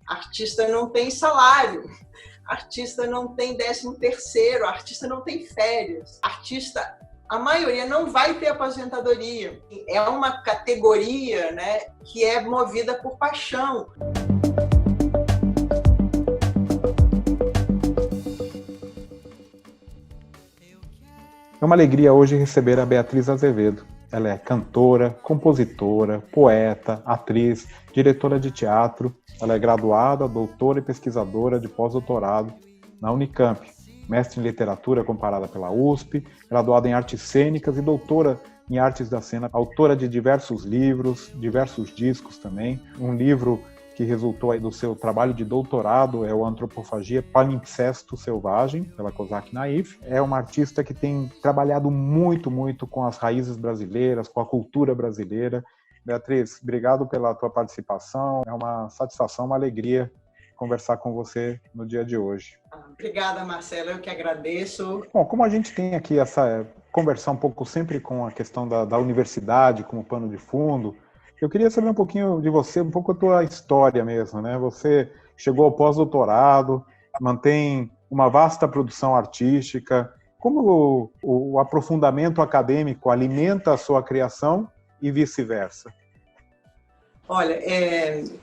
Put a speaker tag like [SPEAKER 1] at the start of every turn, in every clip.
[SPEAKER 1] artista não tem salário, artista não tem 13º, artista não tem férias, artista, a maioria não vai ter aposentadoria. É uma categoria, né, que é movida por paixão.
[SPEAKER 2] É uma alegria hoje receber a Beatriz Azevedo. Ela é cantora, compositora, poeta, atriz, diretora de teatro. Ela é graduada, doutora e pesquisadora de pós-doutorado na Unicamp, mestre em literatura comparada pela USP, graduada em artes cênicas e doutora em artes da cena, autora de diversos livros, diversos discos também. Um livro que resultou aí do seu trabalho de doutorado é o Antropofagia, Palimpsesto Selvagem, pela Cosac Naif. É uma artista que tem trabalhado muito com as raízes brasileiras, com a cultura brasileira. Beatriz, obrigado pela tua participação. É uma satisfação, uma alegria conversar com você no dia de hoje.
[SPEAKER 1] Obrigada, Marcelo, eu que agradeço.
[SPEAKER 2] Bom, como a gente tem aqui essa conversar um pouco sempre com a questão da universidade como pano de fundo, eu queria saber um pouquinho de você, um pouco a tua história mesmo, né? Você chegou ao pós-doutorado, mantém uma vasta produção artística. Como o aprofundamento acadêmico alimenta a sua criação e vice-versa?
[SPEAKER 1] Olha,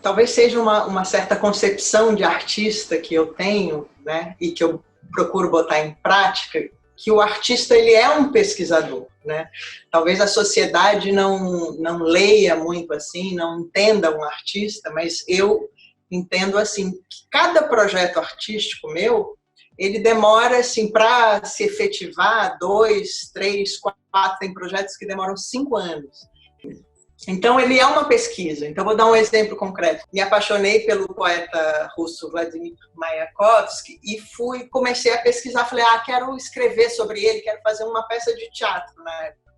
[SPEAKER 1] talvez seja uma certa concepção de artista que eu tenho, né, e que eu procuro botar em prática, que o artista ele é um pesquisador, né? Talvez a sociedade não leia muito assim, não entenda um artista, mas eu entendo assim que cada projeto artístico meu, ele demora assim para se efetivar 2, 3, 4, tem projetos que demoram 5 anos. Então, ele é uma pesquisa. Então, vou dar um exemplo concreto. Me apaixonei pelo poeta russo Vladimir Mayakovsky e comecei a pesquisar. Falei, quero escrever sobre ele, quero fazer uma peça de teatro na época.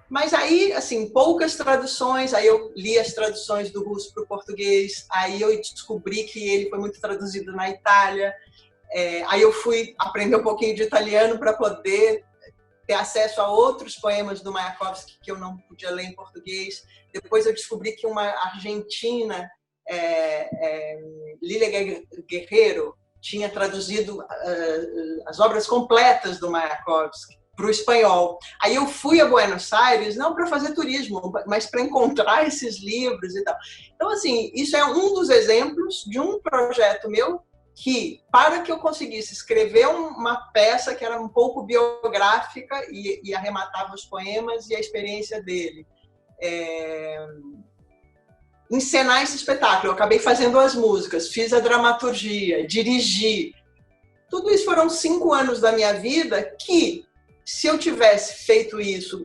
[SPEAKER 1] Mas aí, assim, poucas traduções. Aí eu li as traduções do russo para o português. Aí eu descobri que ele foi muito traduzido na Itália. Aí eu fui aprender um pouquinho de italiano para poder ter acesso a outros poemas do Mayakovsky que eu não podia ler em português. Depois eu descobri que uma argentina, Lilia Guerrero, tinha traduzido as obras completas do Mayakovsky para o espanhol. Aí eu fui a Buenos Aires, não para fazer turismo, mas para encontrar esses livros e tal. Então, assim, isso é um dos exemplos de um projeto meu que, para que eu conseguisse escrever uma peça que era um pouco biográfica e arrematava os poemas e a experiência dele, encenar esse espetáculo. Eu acabei fazendo as músicas, fiz a dramaturgia, dirigi. Tudo isso foram 5 anos da minha vida que, se eu tivesse feito isso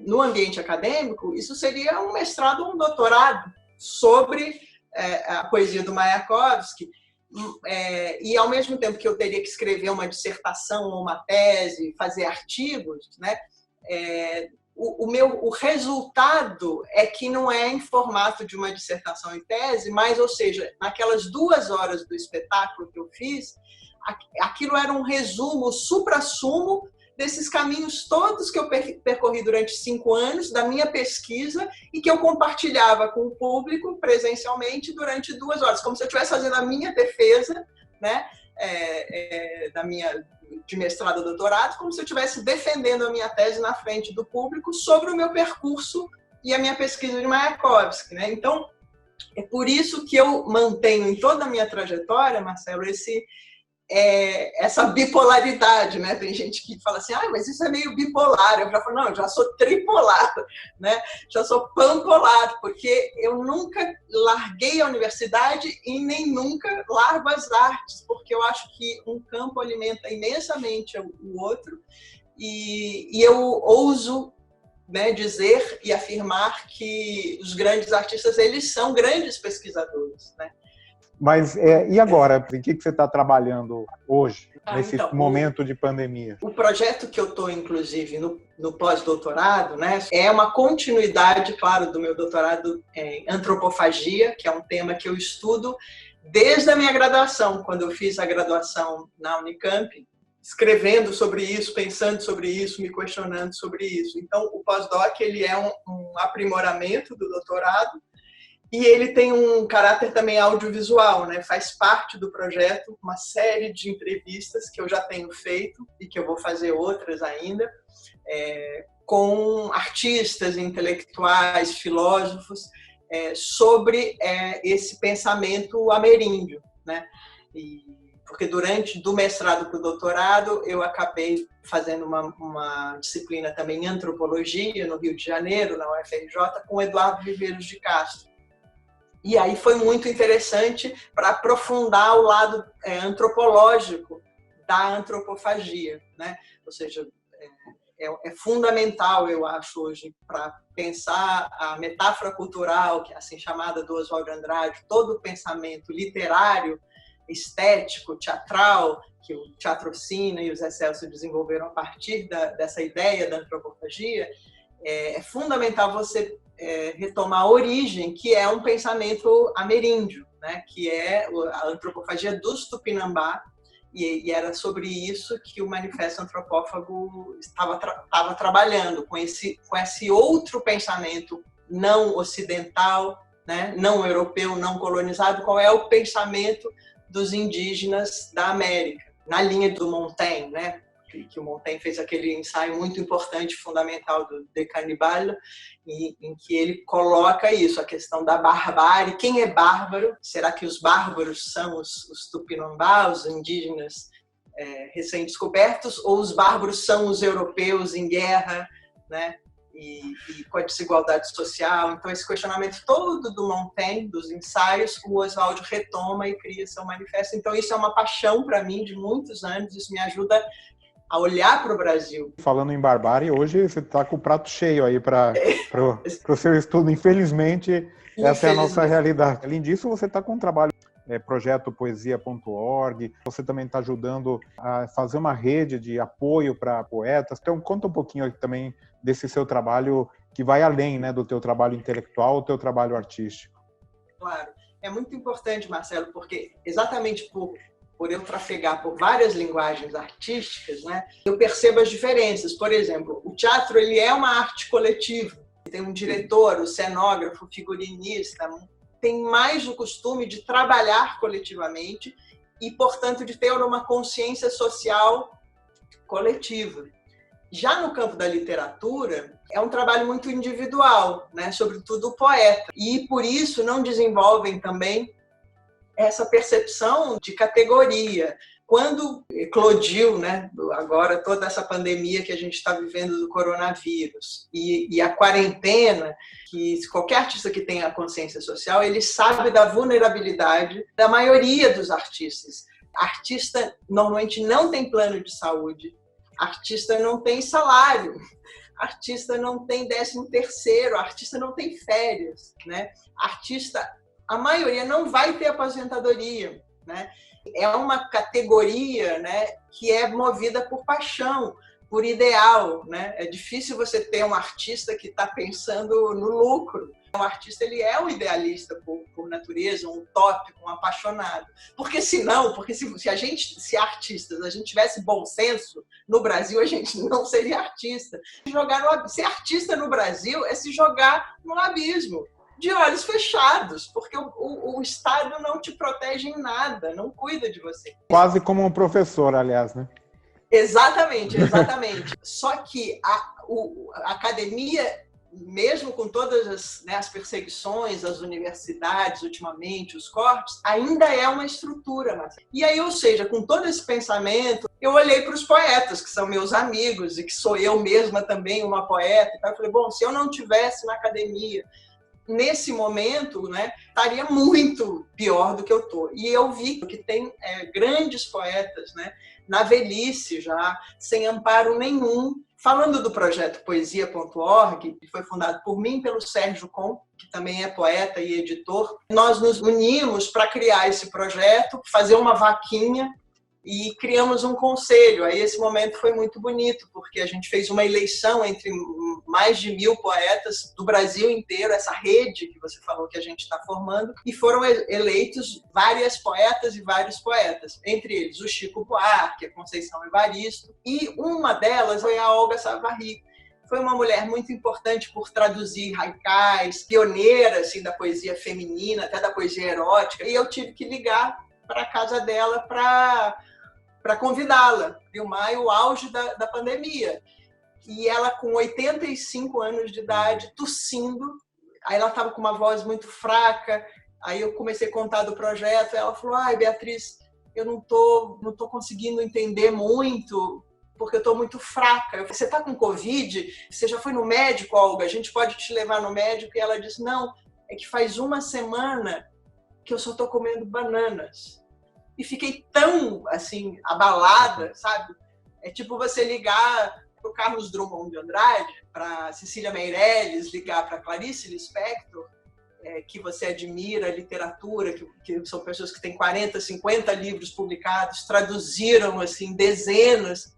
[SPEAKER 1] no ambiente acadêmico, isso seria um mestrado ou um doutorado sobre a poesia do Mayakovsky. E ao mesmo tempo que eu teria que escrever uma dissertação ou uma tese, fazer artigos, né, o resultado é que não é em formato de uma dissertação e tese, mas, ou seja, naquelas 2 horas do espetáculo que eu fiz, aquilo era um resumo, o supra-sumo desses caminhos todos que eu percorri durante 5 anos, da minha pesquisa, e que eu compartilhava com o público presencialmente durante 2 horas, como se eu estivesse fazendo a minha defesa, né, de mestrado ou doutorado, como se eu estivesse defendendo a minha tese na frente do público sobre o meu percurso e a minha pesquisa de Mayakovsky, né? Então, é por isso que eu mantenho em toda a minha trajetória, Marcelo, essa bipolaridade, né? Tem gente que fala assim, mas isso é meio bipolar. Eu já falo, não, eu já sou tripolar, né? Já sou panpolar, porque eu nunca larguei a universidade e nem nunca largo as artes, porque eu acho que um campo alimenta imensamente o outro, e eu ouso, né, dizer e afirmar que os grandes artistas, eles são grandes pesquisadores, né?
[SPEAKER 2] Mas e agora? Em que você está trabalhando hoje, nesse momento de pandemia?
[SPEAKER 1] O projeto que eu estou, inclusive, no pós-doutorado, né, é uma continuidade, claro, do meu doutorado em antropofagia, que é um tema que eu estudo desde a minha graduação, quando eu fiz a graduação na Unicamp, escrevendo sobre isso, pensando sobre isso, me questionando sobre isso. Então, o pós-doc ele é um aprimoramento do doutorado, E ele tem um caráter também audiovisual, né? Faz parte do projeto uma série de entrevistas que eu já tenho feito e que eu vou fazer outras ainda, com artistas, intelectuais, filósofos, sobre esse pensamento ameríndio, né? Porque durante do mestrado para o doutorado eu acabei fazendo uma disciplina também em antropologia no Rio de Janeiro, na UFRJ, com Eduardo Viveiros de Castro. E aí foi muito interessante para aprofundar o lado antropológico da antropofagia, né? Ou seja, é fundamental, eu acho, hoje, para pensar a metáfora cultural, que é assim chamada do Oswald de Andrade, todo o pensamento literário, estético, teatral, que o Teatro Oficina e o Zé Celso desenvolveram a partir dessa ideia da antropofagia. É fundamental você retomar a origem, que é um pensamento ameríndio, né? Que é a antropofagia dos Tupinambá, e era sobre isso que o Manifesto Antropófago estava trabalhando, com esse outro pensamento não ocidental, né? Não europeu, não colonizado, qual é o pensamento dos indígenas da América, na linha do Montaigne, né? Que o Montaigne fez aquele ensaio muito importante, fundamental do De Cannibale, em que ele coloca isso, a questão da barbárie. Quem é bárbaro? Será que os bárbaros são os Tupinambá, os indígenas recém-descobertos, ou os bárbaros são os europeus em guerra, né? E com a desigualdade social? Então, esse questionamento todo do Montaigne, dos ensaios, o Oswald retoma e cria seu manifesto. Então, isso é uma paixão para mim de muitos anos, isso me ajuda a olhar para o Brasil.
[SPEAKER 2] Falando em barbárie, hoje você está com o prato cheio aí para o seu estudo. Infelizmente, essa é a nossa realidade. Além disso, você está com um trabalho, projeto poesia.org, você também está ajudando a fazer uma rede de apoio para poetas. Então, conta um pouquinho aqui também desse seu trabalho que vai além, né, do teu trabalho intelectual, do teu trabalho artístico.
[SPEAKER 1] Claro. É muito importante, Marcelo, porque exatamente por eu trafegar por várias linguagens artísticas, né, eu percebo as diferenças. Por exemplo, o teatro ele é uma arte coletiva. Tem um diretor, o cenógrafo, o figurinista, tem mais o costume de trabalhar coletivamente e, portanto, de ter uma consciência social coletiva. Já no campo da literatura, é um trabalho muito individual, né, sobretudo o poeta. E, por isso, não desenvolvem também essa percepção de categoria. Quando eclodiu, né, agora toda essa pandemia que a gente está vivendo do coronavírus e a quarentena, que qualquer artista que tenha consciência social, ele sabe da vulnerabilidade da maioria dos artistas. Artista normalmente não tem plano de saúde, artista não tem salário, artista não tem 13º, artista não tem férias, né? Artista, a maioria não vai ter aposentadoria, né? É uma categoria, né, que é movida por paixão, por ideal, né? É difícil você ter um artista que está pensando no lucro. O artista ele é um idealista por natureza, um utópico, um apaixonado. Porque senão, se artistas a gente tivesse bom senso, no Brasil a gente não seria artista. Ser artista no Brasil é se jogar no abismo, de olhos fechados, porque o Estado não te protege em nada, não cuida de você.
[SPEAKER 2] Quase como um professor, aliás, né?
[SPEAKER 1] Exatamente. Só que a academia, mesmo com todas as perseguições, as universidades, ultimamente, os cortes, ainda é uma estrutura. E aí, ou seja, com todo esse pensamento, eu olhei para os poetas, que são meus amigos, e que sou eu mesma também uma poeta. Então eu falei, bom, se eu não estivesse na academia, nesse momento, né, estaria muito pior do que eu estou. E eu vi que tem grandes poetas, né, na velhice já, sem amparo nenhum. Falando do projeto poesia.org, que foi fundado por mim e pelo Sérgio Com, que também é poeta e editor, nós nos unimos para criar esse projeto, fazer uma vaquinha e criamos um conselho. Aí esse momento foi muito bonito, porque a gente fez uma eleição entre mais de 1000 poetas do Brasil inteiro, essa rede que você falou que a gente está formando, e foram eleitos várias poetas e vários poetas, entre eles o Chico Buarque, a Conceição Evaristo, e uma delas foi a Olga Savary. foi uma mulher muito importante por traduzir haikais, pioneira assim, da poesia feminina, até da poesia erótica. E eu tive que ligar para a casa dela para convidá-la, filmar o auge da pandemia. E ela, com 85 anos de idade, tossindo, aí ela estava com uma voz muito fraca, aí eu comecei a contar do projeto, ela falou, ai, Beatriz, eu não tô conseguindo entender muito, porque eu estou muito fraca. Eu falei, você está com Covid? Você já foi no médico, Olga? A gente pode te levar no médico? E ela disse, não, é que faz uma semana que eu só estou comendo bananas. E fiquei tão, assim, abalada, sabe? É tipo você ligar para o Carlos Drummond de Andrade, para Cecília Meirelles, ligar para Clarice Lispector, que você admira a literatura, que são pessoas que têm 40, 50 livros publicados, traduziram assim, dezenas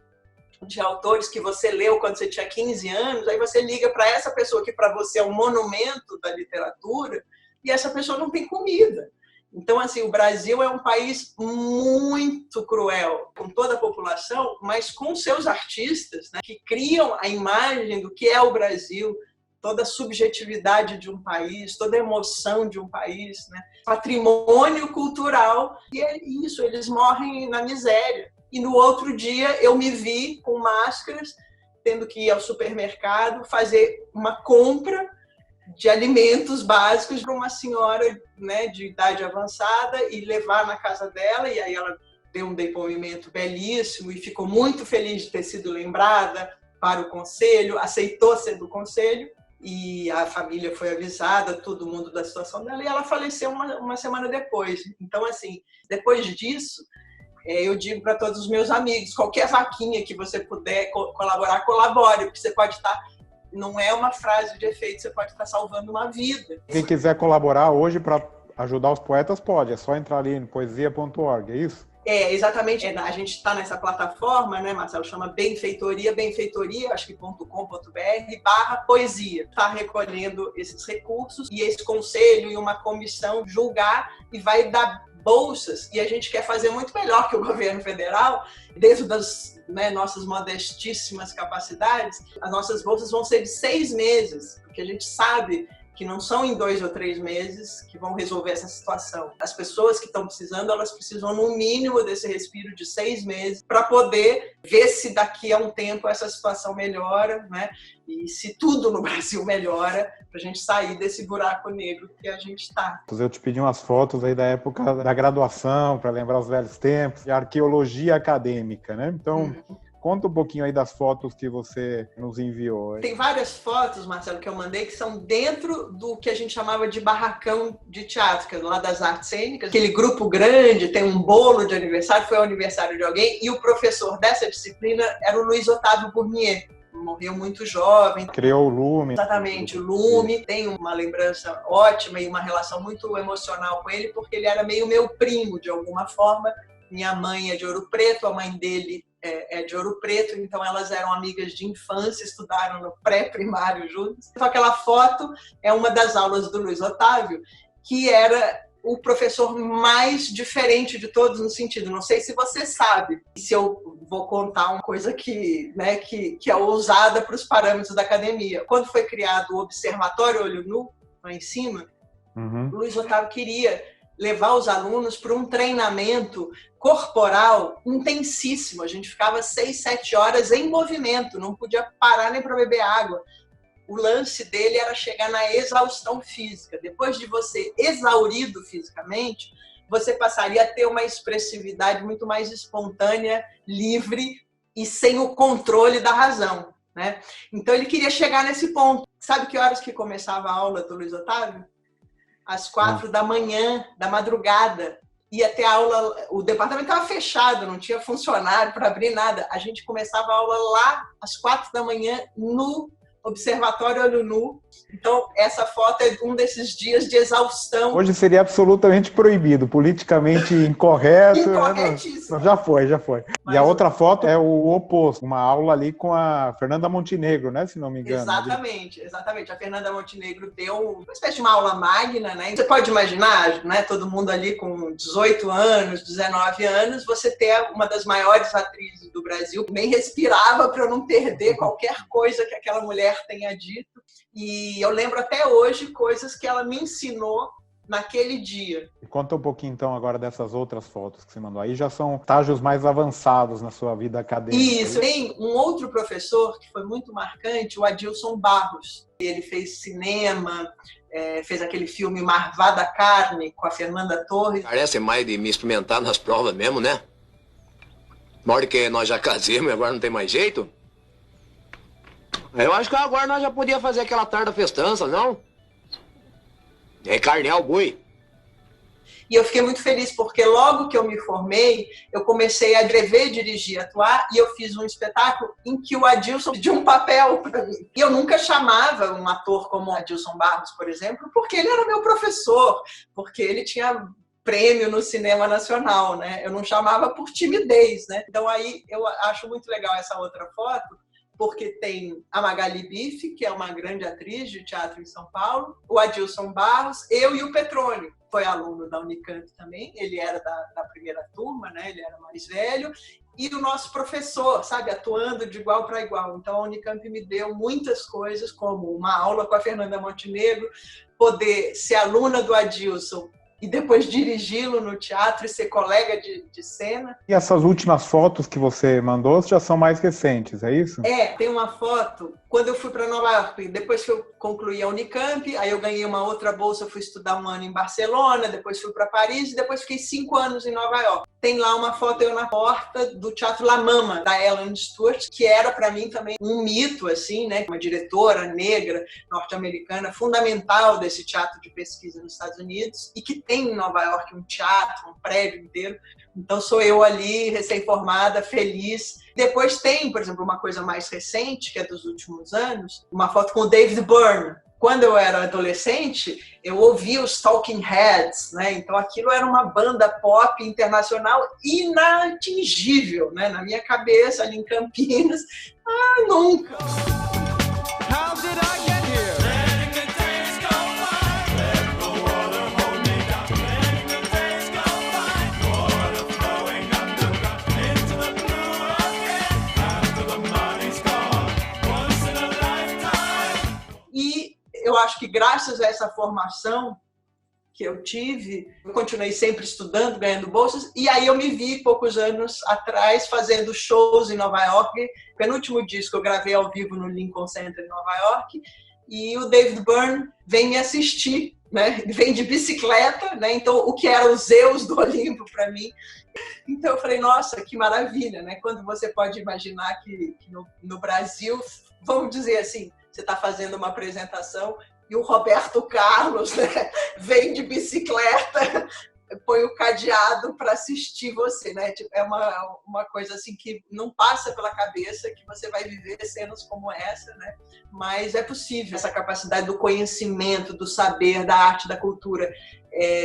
[SPEAKER 1] de autores que você leu quando você tinha 15 anos, aí você liga para essa pessoa que para você é um monumento da literatura, e essa pessoa não tem comida. Então, assim, o Brasil é um país muito cruel com toda a população, mas com seus artistas, né, que criam a imagem do que é o Brasil, toda a subjetividade de um país, toda a emoção de um país, né, patrimônio cultural, e é isso, eles morrem na miséria. E no outro dia eu me vi com máscaras, tendo que ir ao supermercado, fazer uma compra de alimentos básicos para uma senhora, né, de idade avançada e levar na casa dela. E aí ela deu um depoimento belíssimo e ficou muito feliz de ter sido lembrada para o conselho, aceitou ser do conselho e a família foi avisada, todo mundo da situação dela, e ela faleceu uma semana depois. Então, assim, depois disso, eu digo para todos os meus amigos, qualquer vaquinha que você puder colaborar, colabore, porque você pode estar... Não é uma frase de efeito, você pode estar salvando uma vida.
[SPEAKER 2] Quem quiser colaborar hoje para ajudar os poetas, pode. É só entrar ali em poesia.org, é isso?
[SPEAKER 1] Exatamente. A gente está nessa plataforma, né, Marcelo? Chama Benfeitoria, acho que .com.br/poesia. Está recolhendo esses recursos e esse conselho e uma comissão julgar e vai dar bolsas, e a gente quer fazer muito melhor que o governo federal, dentro das, né, nossas modestíssimas capacidades. As nossas bolsas vão ser de 6 meses, porque a gente sabe que não são em 2 ou 3 meses que vão resolver essa situação. As pessoas que estão precisando, elas precisam no mínimo desse respiro de 6 meses para poder ver se daqui a um tempo essa situação melhora, né? E se tudo no Brasil melhora, para a gente sair desse buraco negro que a gente está.
[SPEAKER 2] Eu te pedi umas fotos aí da época da graduação, para lembrar os velhos tempos, de arqueologia acadêmica, né? Então... Conta um pouquinho aí das fotos que você nos enviou.
[SPEAKER 1] Tem várias fotos, Marcelo, que eu mandei, que são dentro do que a gente chamava de barracão de teatro, que é lá das artes cênicas. Aquele grupo grande, tem um bolo de aniversário, foi o aniversário de alguém, e o professor dessa disciplina era o Luiz Otávio Bournier. Morreu muito jovem.
[SPEAKER 2] Criou o Lume.
[SPEAKER 1] Exatamente, o Lume. Tem uma lembrança ótima e uma relação muito emocional com ele, porque ele era meio meu primo, de alguma forma. Minha mãe é de Ouro Preto, a mãe dele é de Ouro Preto, então elas eram amigas de infância, estudaram no pré-primário juntas. Então aquela foto é uma das aulas do Luiz Otávio, que era o professor mais diferente de todos no sentido, não sei se você sabe, se eu vou contar uma coisa que é ousada para os parâmetros da academia. Quando foi criado o Observatório Olho Nu, lá em cima, o Luiz Otávio queria levar os alunos para um treinamento corporal intensíssimo. A gente ficava 6, 7 horas em movimento, não podia parar nem para beber água. O lance dele era chegar na exaustão física. Depois de você exaurido fisicamente, você passaria a ter uma expressividade muito mais espontânea, livre e sem o controle da razão, né? Então ele queria chegar nesse ponto. Sabe que horas que começava a aula do Luiz Otávio? Às 4 da manhã, da madrugada. Ia ter aula, o departamento estava fechado, não tinha funcionário para abrir nada. A gente começava a aula lá às 4 da manhã no Observatório Olho Nu. Então, essa foto é um desses dias de exaustão.
[SPEAKER 2] Hoje seria absolutamente proibido, politicamente incorreto.
[SPEAKER 1] Incorretíssimo.
[SPEAKER 2] Já foi. Mas... E a outra foto é o oposto, uma aula ali com a Fernanda Montenegro, né? Se não me engano.
[SPEAKER 1] Exatamente. A Fernanda Montenegro deu uma espécie de uma aula magna, né? Você pode imaginar, né? Todo mundo ali com 18 anos, 19 anos, você ter uma das maiores atrizes do Brasil, nem respirava para eu não perder qualquer coisa que aquela mulher tenha dito. E eu lembro até hoje coisas que ela me ensinou naquele dia.
[SPEAKER 2] Conta um pouquinho, então, agora dessas outras fotos que você mandou. Aí já são estágios mais avançados na sua vida acadêmica.
[SPEAKER 1] Isso. Tem um outro professor que foi muito marcante, o Adilson Barros. Ele fez cinema, fez aquele filme Marvada Carne, com a Fernanda Torres.
[SPEAKER 3] Parece mais de me experimentar nas provas mesmo, né? Na hora que nós já casamos e agora não tem mais jeito. Eu acho que agora nós já podíamos fazer aquela tarde da festança, não? É carnear o boi.
[SPEAKER 1] E eu fiquei muito feliz, porque logo que eu me formei, eu comecei a escrever, dirigir, atuar, e eu fiz um espetáculo em que o Adilson pediu um papel para mim. E eu nunca chamava um ator como o Adilson Barros, por exemplo, porque ele era meu professor, porque ele tinha prêmio no cinema nacional, né? Eu não chamava por timidez, né? Então aí eu acho muito legal essa outra foto, porque tem a Magali Bife, que é uma grande atriz de teatro em São Paulo, o Adilson Barros, eu e o Petrônio. Foi aluno da Unicamp também, ele era da primeira turma, né? Ele era mais velho, e o nosso professor, sabe, atuando de igual para igual. Então a Unicamp me deu muitas coisas, como uma aula com a Fernanda Montenegro, poder ser aluna do Adilson e depois dirigi-lo no teatro e ser colega de cena.
[SPEAKER 2] E essas últimas fotos que você mandou já são mais recentes, é isso?
[SPEAKER 1] Tem uma foto quando eu fui para Nova York, depois que eu concluí a Unicamp, aí eu ganhei uma outra bolsa, fui estudar um ano em Barcelona, depois fui para Paris e depois fiquei 5 anos em Nova York. Tem lá uma foto eu na porta do Teatro La Mama, da Ellen Stewart, que era para mim também um mito, assim, né? Uma diretora negra norte-americana fundamental desse teatro de pesquisa nos Estados Unidos e que tem em Nova York um teatro, um prédio inteiro. Então sou eu ali, recém-formada, feliz. Depois tem, por exemplo, uma coisa mais recente, que é dos últimos anos, uma foto com o David Byrne. Quando eu era adolescente, eu ouvia os Talking Heads, né? Então aquilo era uma banda pop internacional inatingível, né? Na minha cabeça, ali em Campinas. Nunca! How did I get here? Eu acho que graças a essa formação que eu tive, eu continuei sempre estudando, ganhando bolsas, e aí eu me vi poucos anos atrás fazendo shows em Nova York. O penúltimo disco eu gravei ao vivo no Lincoln Center em Nova York, e o David Byrne vem me assistir, né? Ele vem de bicicleta, né? Então o que era o Zeus do Olimpo para mim. Então eu falei, nossa, que maravilha, né? Quando você pode imaginar que no Brasil, vamos dizer assim, você está fazendo uma apresentação e o Roberto Carlos, né, vem de bicicleta, põe o cadeado para assistir você, né? É uma coisa assim que não passa pela cabeça que você vai viver cenas como essa, né? Mas é possível. Essa capacidade do conhecimento, do saber, da arte, da cultura,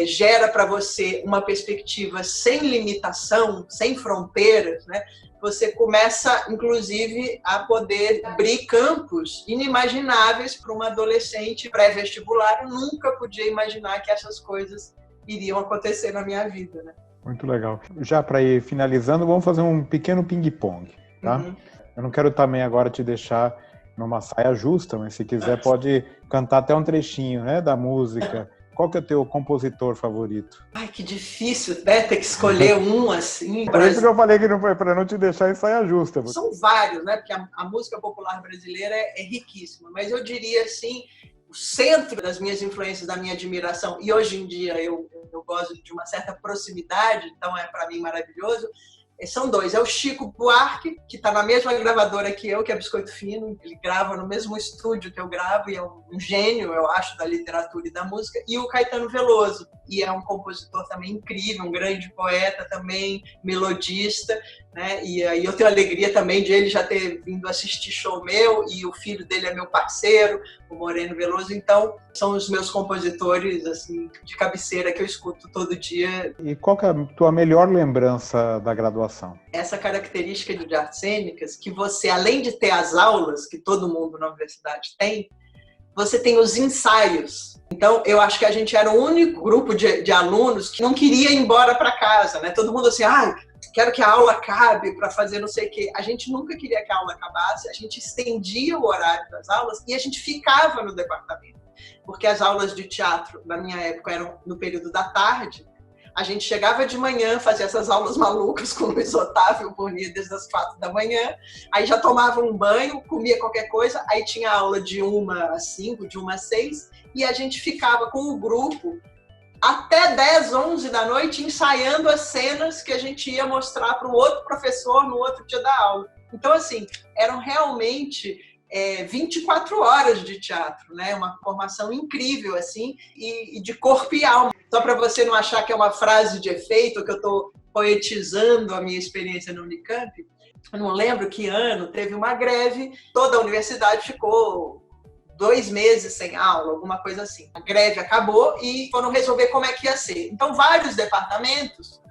[SPEAKER 1] gera para você uma perspectiva sem limitação, sem fronteiras, né? Você começa, inclusive, a poder abrir campos inimagináveis para uma adolescente pré-vestibular. Eu nunca podia imaginar que essas coisas iriam acontecer na minha vida, né?
[SPEAKER 2] Muito legal. Já para ir finalizando, vamos fazer um pequeno ping-pong, tá? Uhum. Eu não quero também agora te deixar numa saia justa, mas se quiser pode cantar até um trechinho, né, da música. Qual que é o teu compositor favorito?
[SPEAKER 1] Ai, que difícil, né? Ter que escolher um, assim.
[SPEAKER 2] Por isso que eu falei que não foi para não te deixar em saia justa.
[SPEAKER 1] São vários, né? Porque a música popular brasileira é riquíssima. Mas eu diria, assim, o centro das minhas influências, da minha admiração, e hoje em dia eu gosto de uma certa proximidade, então é para mim maravilhoso, são dois. É o Chico Buarque, que está na mesma gravadora que eu, que é Biscoito Fino. Ele grava no mesmo estúdio que eu gravo e é um gênio, eu acho, da literatura e da música. E o Caetano Veloso, e é um compositor também incrível, um grande poeta também, melodista, né? E aí eu tenho a alegria também de ele já ter vindo assistir show meu, e o filho dele é meu parceiro, o Moreno Veloso. Então, são os meus compositores assim de cabeceira que eu escuto todo dia.
[SPEAKER 2] E qual que é a tua melhor lembrança da graduação?
[SPEAKER 1] Essa característica de artes cênicas, que você, além de ter as aulas, que todo mundo na universidade tem, você tem os ensaios. Então, eu acho que a gente era o único grupo de alunos que não queria ir embora para casa, né? Todo mundo assim, quero que a aula acabe para fazer não sei o quê. A gente nunca queria que a aula acabasse, a gente estendia o horário das aulas e a gente ficava no departamento. Porque as aulas de teatro, na minha época, eram no período da tarde. A gente chegava de manhã, fazia essas aulas malucas com o Luiz Otávio Burnia desde as 4 da manhã, aí já tomava um banho, comia qualquer coisa, aí tinha aula de 1 às 5, de 1 às 6, e a gente ficava com o grupo até 10, 11 da noite ensaiando as cenas que a gente ia mostrar para o outro professor no outro dia da aula. Então, assim, eram realmente 24 horas de teatro, né? Uma formação incrível, assim, e de corpo e alma. Só para você não achar que é uma frase de efeito, que eu estou poetizando a minha experiência no Unicamp, eu não lembro que ano, teve uma greve, toda a universidade ficou 2 meses sem aula, alguma coisa assim. A greve acabou e foram resolver como é que ia ser. Então, vários departamentos,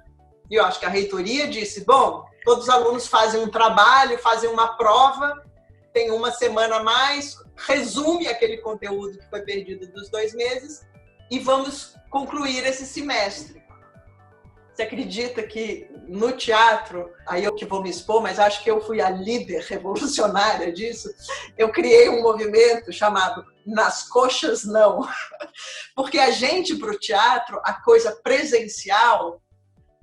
[SPEAKER 1] e eu acho que a reitoria disse, bom, todos os alunos fazem um trabalho, fazem uma prova, tem 1 semana a mais, resume aquele conteúdo que foi perdido dos 2 meses e vamos concluir esse semestre. Você acredita que no teatro, aí eu que vou me expor, mas acho que eu fui a líder revolucionária disso, eu criei um movimento chamado Nas Coxas Não. Porque a gente, para o teatro, a coisa presencial,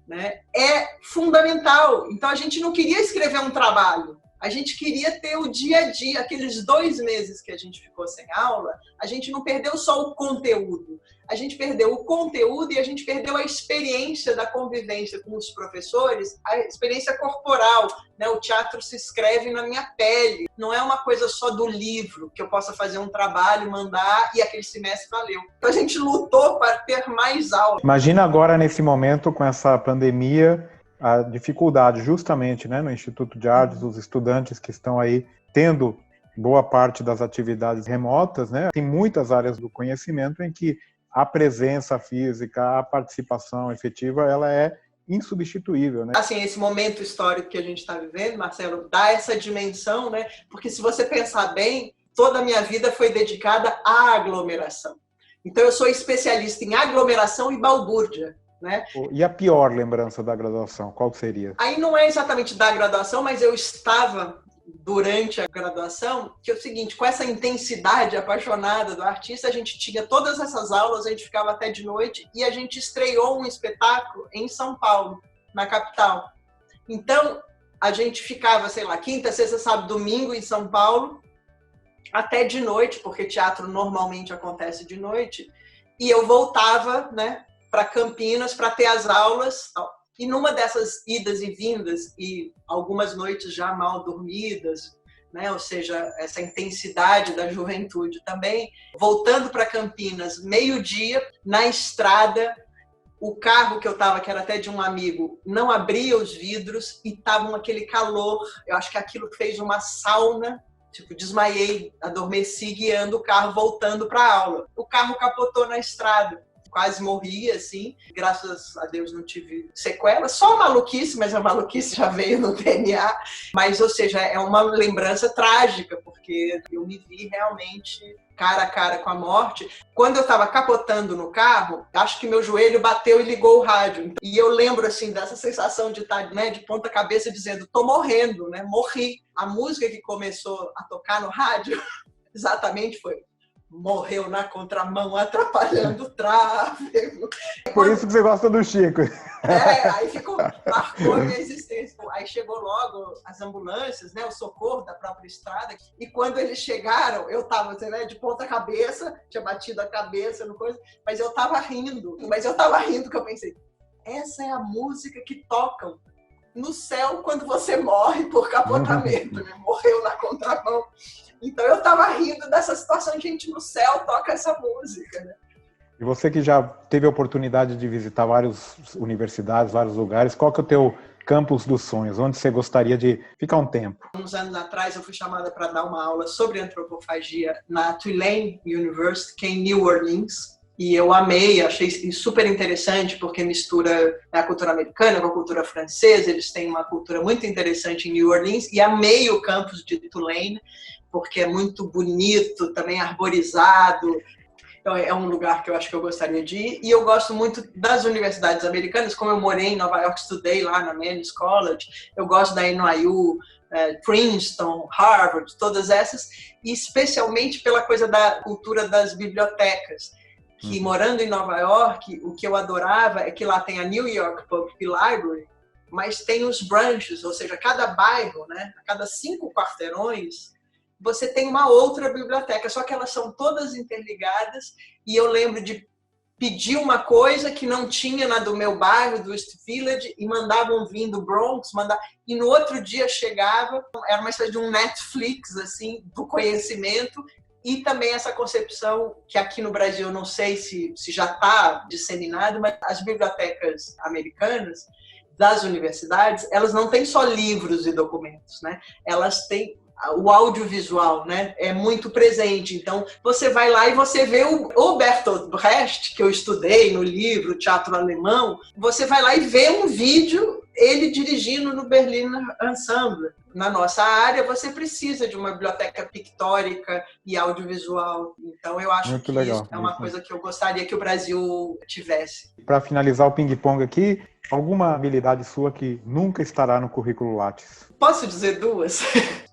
[SPEAKER 1] né, é fundamental. Então a gente não queria escrever um trabalho, a gente queria ter o dia a dia. Aqueles 2 meses que a gente ficou sem aula, a gente não perdeu só o conteúdo, a gente perdeu o conteúdo e a gente perdeu a experiência da convivência com os professores, a experiência corporal, né? O teatro se escreve na minha pele, não é uma coisa só do livro, que eu possa fazer um trabalho, mandar e aquele semestre valeu. Então a gente lutou para ter mais aula.
[SPEAKER 2] Imagina agora, nesse momento, com essa pandemia, a dificuldade justamente, né, no Instituto de Artes, os estudantes que estão aí tendo boa parte das atividades remotas, né? Tem muitas áreas do conhecimento em que a presença física, a participação efetiva, ela é insubstituível, né?
[SPEAKER 1] Assim, esse momento histórico que a gente está vivendo, Marcelo, dá essa dimensão, né? Porque se você pensar bem, toda a minha vida foi dedicada à aglomeração. Então eu sou especialista em aglomeração e balbúrdia, né?
[SPEAKER 2] E a pior lembrança da graduação, qual seria?
[SPEAKER 1] Aí não é exatamente da graduação, mas eu estava durante a graduação, que é o seguinte, com essa intensidade apaixonada do artista, a gente tinha todas essas aulas, a gente ficava até de noite e a gente estreou um espetáculo em São Paulo, na capital. Então, a gente ficava, sei lá, quinta, sexta, sábado, domingo em São Paulo, até de noite, porque teatro normalmente acontece de noite, e eu voltava, né, para Campinas para ter as aulas, tal. E numa dessas idas e vindas, e algumas noites já mal dormidas, né? Ou seja, essa intensidade da juventude também, voltando para Campinas, meio-dia, na estrada, o carro que eu estava, que era até de um amigo, não abria os vidros e estava aquele calor. Eu acho que aquilo fez uma sauna, tipo, desmaiei, adormeci guiando o carro, voltando para a aula. O carro capotou na estrada. Quase morri, assim. Graças a Deus não tive sequela. Só maluquice, mas a maluquice já veio no DNA. Mas, ou seja, é uma lembrança trágica, porque eu me vi realmente cara a cara com a morte. Quando eu estava capotando no carro, acho que meu joelho bateu e ligou o rádio. E eu lembro, assim, dessa sensação de estar, né, de ponta cabeça dizendo, tô morrendo, né? Morri. A música que começou a tocar no rádio, exatamente foi Morreu na Contramão, atrapalhando o tráfego.
[SPEAKER 2] Por isso que você gosta do Chico.
[SPEAKER 1] Aí marcou a minha existência. Aí chegou logo as ambulâncias, né, o socorro da própria estrada. E quando eles chegaram, eu estava, né, de ponta cabeça, tinha batido a cabeça no coisa, mas eu estava rindo. Mas eu estava rindo que eu pensei, essa é a música que tocam no céu quando você morre por capotamento, né? Morreu na contramão. Então eu estava rindo dessa situação, gente, no céu toca essa música, né?
[SPEAKER 2] E você que já teve a oportunidade de visitar várias universidades, vários lugares, qual que é o teu campus dos sonhos? Onde você gostaria de ficar um tempo?
[SPEAKER 1] Uns anos atrás eu fui chamada para dar uma aula sobre antropofagia na Tulane University, que é em New Orleans. E eu amei, achei super interessante, porque mistura a cultura americana com a cultura francesa. Eles têm uma cultura muito interessante em New Orleans. E amei o campus de Tulane, porque é muito bonito, também arborizado. Então, é um lugar que eu acho que eu gostaria de ir. E eu gosto muito das universidades americanas, como eu morei em Nova York, estudei lá na Mannes College. Eu gosto da NYU, Princeton, Harvard, todas essas. E especialmente pela coisa da cultura das bibliotecas. Que morando em Nova York, o que eu adorava é que lá tem a New York Public Library, mas tem os branches, ou seja, cada bairro, né, a cada 5 quarteirões, você tem uma outra biblioteca, só que elas são todas interligadas, e eu lembro de pedir uma coisa que não tinha na do meu bairro, do East Village, e mandavam vir do Bronx, e no outro dia chegava, era uma espécie de um Netflix, assim, do conhecimento, e também essa concepção que aqui no Brasil, não sei se já está disseminado, mas as bibliotecas americanas, das universidades, elas não têm só livros e documentos, né? Elas têm o audiovisual, né? É muito presente. Então, você vai lá e você vê o Bertolt Brecht, que eu estudei no livro Teatro Alemão, você vai lá e vê um vídeo, ele dirigindo no Berliner Ensemble. Na nossa área, você precisa de uma biblioteca pictórica e audiovisual. Então, eu acho
[SPEAKER 2] muito
[SPEAKER 1] que
[SPEAKER 2] legal,
[SPEAKER 1] isso é uma coisa que eu gostaria que o Brasil tivesse.
[SPEAKER 2] Para finalizar o ping-pong aqui, alguma habilidade sua que nunca estará no currículo Lattes?
[SPEAKER 1] Posso dizer duas?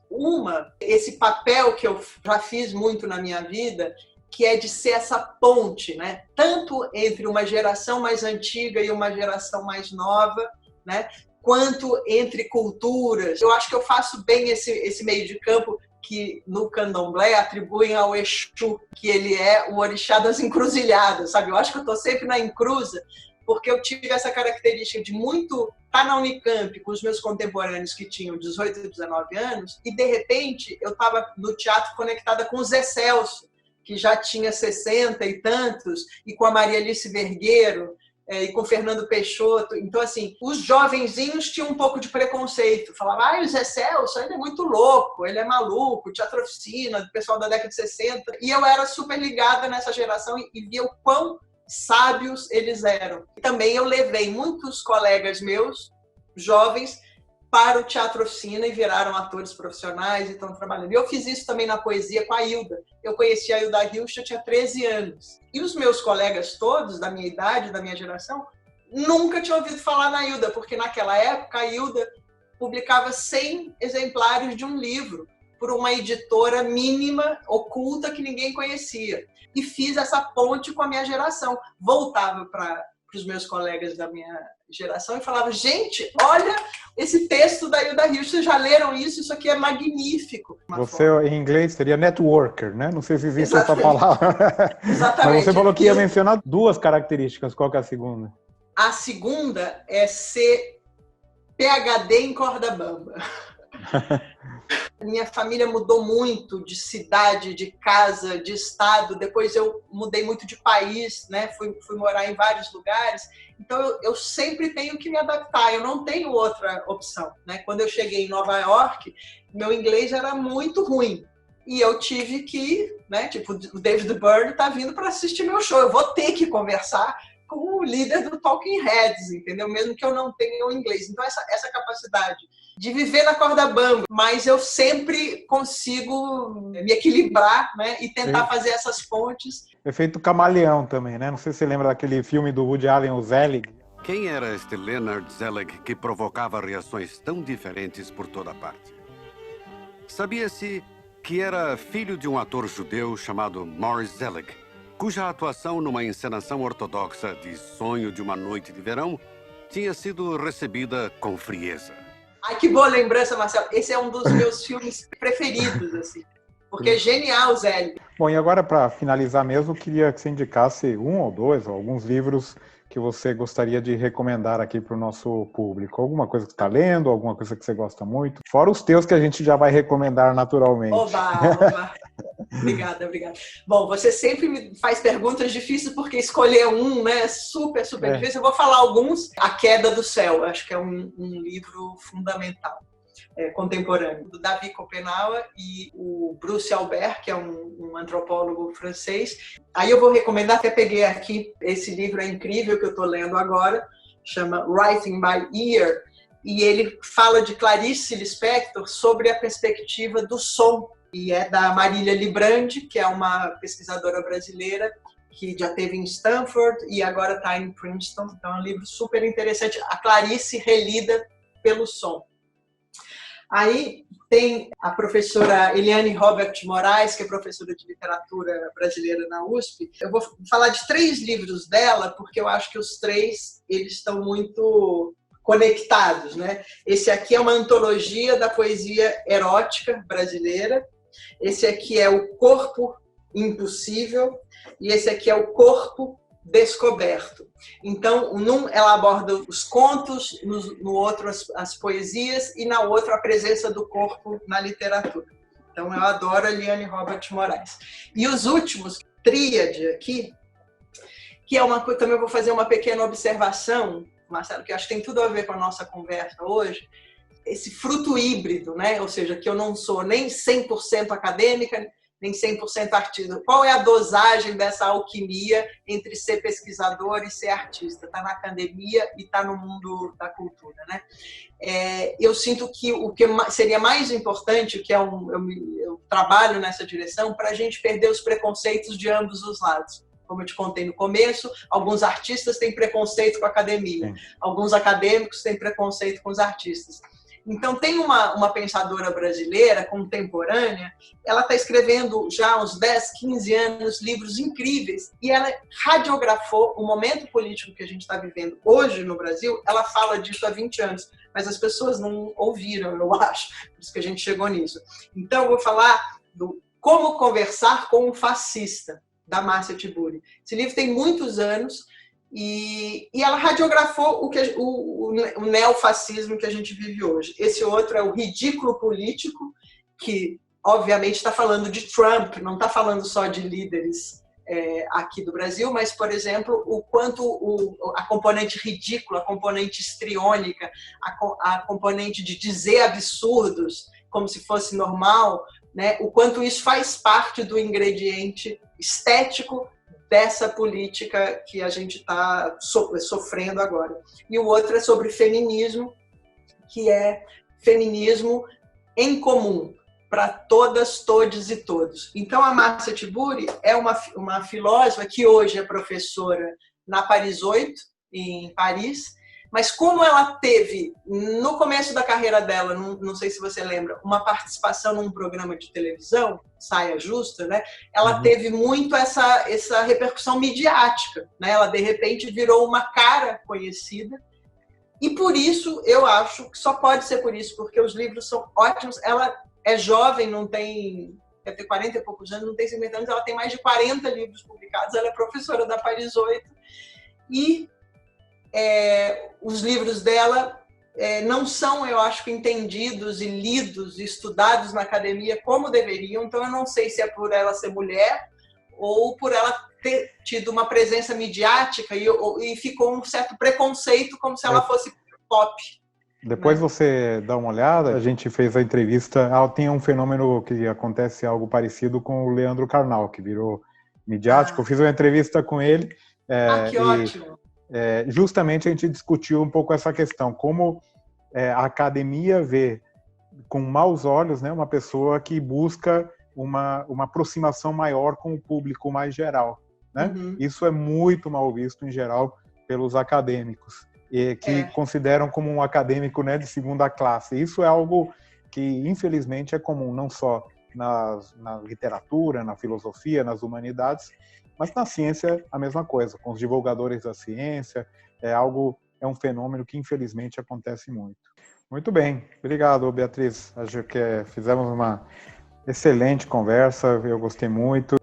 [SPEAKER 1] Uma, esse papel que eu já fiz muito na minha vida, que é de ser essa ponte, né? Tanto entre uma geração mais antiga e uma geração mais nova, né? Quanto entre culturas. Eu acho que eu faço bem esse meio de campo que no candomblé atribuem ao Exu, que ele é o orixá das encruzilhadas, sabe? Eu acho que eu estou sempre na encruza, porque eu tive essa característica de muito estar na Unicamp com os meus contemporâneos que tinham 18 e 19 anos, e de repente eu estava no teatro conectada com o Zé Celso, que já tinha 60 e tantos, e com a Maria Alice Vergueiro, e com o Fernando Peixoto. Então, assim, os jovenzinhos tinham um pouco de preconceito. Falavam, o Zé Celso, ele é muito louco, ele é maluco, teatro oficina, do pessoal da década de 60. E eu era super ligada nessa geração e via o quão sábios eles eram. Também eu levei muitos colegas meus, jovens, para o teatro oficina e viraram atores profissionais e estão trabalhando. E eu fiz isso também na poesia com a Hilda. Eu conheci a Hilda Hilst, eu tinha 13 anos. E os meus colegas todos, da minha idade, da minha geração, nunca tinham ouvido falar na Hilda, porque naquela época a Hilda publicava 100 exemplares de um livro por uma editora mínima, oculta, que ninguém conhecia. E fiz essa ponte com a minha geração. Voltava para os meus colegas da minha geração e falava, gente, olha esse texto da Hilda Hilst, vocês já leram isso? Isso aqui é magnífico.
[SPEAKER 2] Você, em inglês, seria networker, né? Não sei se existe essa palavra.
[SPEAKER 1] Exatamente.
[SPEAKER 2] Mas você falou que ia mencionar 2 características. Qual que é a segunda?
[SPEAKER 1] A segunda é ser PhD em corda bamba. Minha família mudou muito de cidade, de casa, de estado. Depois eu mudei muito de país, né? Fui morar em vários lugares. Então eu sempre tenho que me adaptar. Eu não tenho outra opção, né? Quando eu cheguei em Nova York, meu inglês era muito ruim. E eu tive que, né? Tipo, o David Byrne tá vindo para assistir meu show. Eu vou ter que conversar com o líder do Talking Heads, entendeu? Mesmo que eu não tenha o inglês. Então essa capacidade de viver na corda bamba, mas eu sempre consigo me equilibrar, né, e tentar fazer essas pontes.
[SPEAKER 2] Efeito camaleão também, né? Não sei se você lembra daquele filme do Woody Allen, o Zelig.
[SPEAKER 4] Quem era este Leonard Zelig que provocava reações tão diferentes por toda parte? Sabia-se que era filho de um ator judeu chamado Morris Zelig, cuja atuação numa encenação ortodoxa de Sonho de uma Noite de Verão tinha sido recebida com frieza.
[SPEAKER 1] Ai, que boa lembrança, Marcelo. Esse é um dos meus filmes preferidos, assim. Porque é genial, Zé.
[SPEAKER 2] Bom, e agora, para finalizar mesmo, eu queria que você indicasse 1 ou 2, ou alguns livros que você gostaria de recomendar aqui para o nosso público. Alguma coisa que você está lendo, alguma coisa que você gosta muito. Fora os teus que a gente já vai recomendar naturalmente.
[SPEAKER 1] Oba. Obrigada. Bom, você sempre me faz perguntas difíceis, porque escolher um, né, é super difícil. Eu vou falar alguns. A Queda do Céu, acho que é um livro fundamental, contemporâneo, do David Copenhague e o Bruce Albert, que é um antropólogo francês. Aí eu vou recomendar, até peguei aqui, esse livro é incrível que eu estou lendo agora, chama Writing by Ear, e ele fala de Clarice Lispector sobre a perspectiva do som. E é da Marília Librandi, que é uma pesquisadora brasileira que já teve em Stanford e agora está em Princeton. Então é um livro super interessante. A Clarice relida pelo som. Aí tem a professora Eliane Robert Moraes, que é professora de literatura brasileira na USP. Eu vou falar de 3 livros dela, porque eu acho que os 3 eles estão muito conectados, né? Esse aqui é uma antologia da poesia erótica brasileira. Esse aqui é O Corpo Impossível e esse aqui é O Corpo Descoberto. Então, num ela aborda os contos, no outro as poesias e na outra a presença do corpo na literatura. Então, eu adoro a Eliane Robert Moraes. E os últimos, tríade aqui, que é uma coisa, também eu vou fazer uma pequena observação, Marcelo, que acho que tem tudo a ver com a nossa conversa hoje, esse fruto híbrido, né? Ou seja, que eu não sou nem 100% acadêmica, nem 100% artista. Qual é a dosagem dessa alquimia entre ser pesquisador e ser artista? Está na academia e está no mundo da cultura, né? Eu sinto que o que seria mais importante, que eu trabalho nessa direção, para a gente perder os preconceitos de ambos os lados. Como eu te contei no começo, alguns artistas têm preconceito com a academia, alguns acadêmicos têm preconceito com os artistas. Então, tem uma pensadora brasileira, contemporânea, ela está escrevendo já há uns 10, 15 anos livros incríveis e ela radiografou o momento político que a gente está vivendo hoje no Brasil. Ela fala disso há 20 anos, mas as pessoas não ouviram, eu acho, por isso que a gente chegou nisso. Então, eu vou falar do Como Conversar com um Fascista, da Márcia Tiburi. Esse livro tem muitos anos, e ela radiografou o neofascismo que a gente vive hoje. Esse outro é o Ridículo Político, que obviamente está falando de Trump, não está falando só de líderes aqui do Brasil, mas, por exemplo, o quanto a componente ridícula, a componente histriônica, a componente de dizer absurdos como se fosse normal, né, o quanto isso faz parte do ingrediente estético dessa política que a gente está sofrendo agora. E o outro é sobre feminismo, que é feminismo em comum, para todas, todes e todos. Então, a Márcia Tiburi é uma filósofa que hoje é professora na Paris 8, em Paris, mas como ela teve, no começo da carreira dela, não sei se você lembra, uma participação num programa de televisão, Saia Justa, né? Ela teve muito essa repercussão midiática, né? Ela, de repente, virou uma cara conhecida. E por isso, eu acho que só pode ser por isso, porque os livros são ótimos. Ela é jovem, deve ter 40 e poucos anos, não tem 50 anos, ela tem mais de 40 livros publicados, ela é professora da Paris 8. E os livros dela não são, eu acho, entendidos e lidos e estudados na academia como deveriam. Então, eu não sei se é por ela ser mulher ou por ela ter tido uma presença midiática e ficou um certo preconceito, como se ela fosse pop.
[SPEAKER 2] Depois você dá uma olhada, a gente fez a entrevista, tem um fenômeno que acontece algo parecido com o Leandro Carnal, que virou midiático. Eu fiz uma entrevista com ele.
[SPEAKER 1] Que ótimo!
[SPEAKER 2] Justamente a gente discutiu um pouco essa questão, como a academia vê com maus olhos, né, uma pessoa que busca uma aproximação maior com o público mais geral, né? Isso é muito mal visto em geral pelos acadêmicos, que consideram como um acadêmico, né, de segunda classe. Isso é algo que infelizmente é comum não só na literatura, na filosofia, nas humanidades, mas na ciência a mesma coisa, com os divulgadores da ciência, é um fenômeno que infelizmente acontece muito. Muito bem, obrigado, Beatriz. Acho que fizemos uma excelente conversa, eu gostei muito.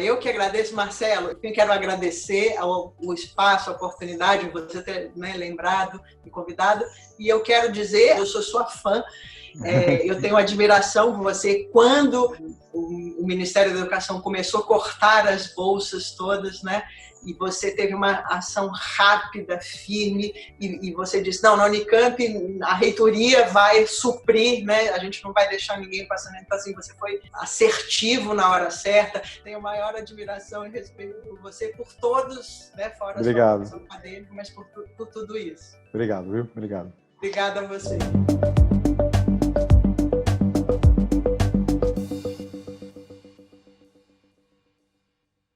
[SPEAKER 1] Eu que agradeço, Marcelo. Eu quero agradecer o espaço, a oportunidade de você ter, né, lembrado, me convidado. E eu quero dizer, eu sou sua fã, eu tenho admiração por você. Quando o Ministério da Educação começou a cortar as bolsas todas, né, e você teve uma ação rápida, firme, e você disse, não, na Unicamp a reitoria vai suprir, né, a gente não vai deixar ninguém passando. Então, assim, você foi assertivo na hora certa. Tenho maior admiração e respeito por você, por todos, né, fora
[SPEAKER 2] Obrigado.
[SPEAKER 1] Só acadêmico, mas por tudo isso.
[SPEAKER 2] Obrigado, viu? Obrigado.
[SPEAKER 1] Obrigada a você.